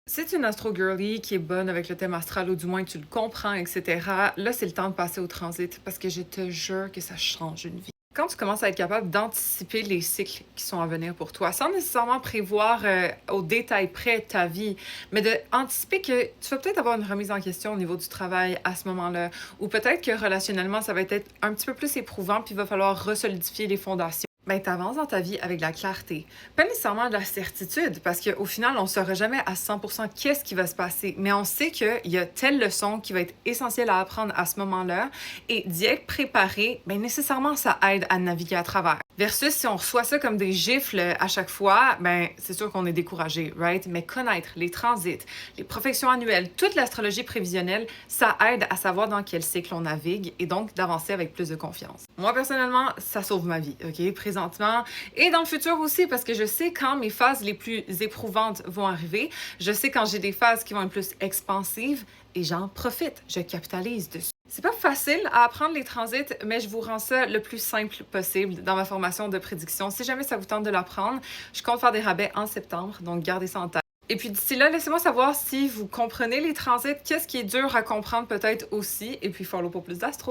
Si tu es une astro-girly qui est bonne avec le thème astral, ou du moins tu le comprends, etc., là, c'est le temps de passer au transit parce que je te jure que ça change une vie. Quand tu commences à être capable d'anticiper les cycles qui sont à venir pour toi, sans nécessairement prévoir au détail près ta vie, mais de anticiper que tu vas peut-être avoir une remise en question au niveau du travail à ce moment-là, ou peut-être que relationnellement, ça va être un petit peu plus éprouvant, puis il va falloir resolidifier les fondations. Ben, tu avances dans ta vie avec de la clarté. Pas nécessairement de la certitude, parce qu'au final, on ne saura jamais à 100% qu'est-ce qui va se passer, mais on sait qu'il y a telle leçon qui va être essentielle à apprendre à ce moment-là, et d'y être préparé, ben, nécessairement, ça aide à naviguer à travers. Versus si on reçoit ça comme des gifles à chaque fois, ben, c'est sûr qu'on est découragé, right? Mais connaître les transits, les profections annuelles, toute l'astrologie prévisionnelle, ça aide à savoir dans quel cycle on navigue et donc d'avancer avec plus de confiance. Moi, personnellement, ça sauve ma vie, OK? Présentement et dans le futur aussi, parce que je sais quand mes phases les plus éprouvantes vont arriver. Je sais quand j'ai des phases qui vont être plus expansives et j'en profite, je capitalise dessus. C'est pas facile à apprendre les transits, mais je vous rends ça le plus simple possible dans ma formation de prédiction. Si jamais ça vous tente de l'apprendre, je compte faire des rabais en septembre, donc gardez ça en tête. Et puis d'ici là, laissez-moi savoir si vous comprenez les transits, qu'est-ce qui est dur à comprendre peut-être aussi, et puis follow pour plus d'astro.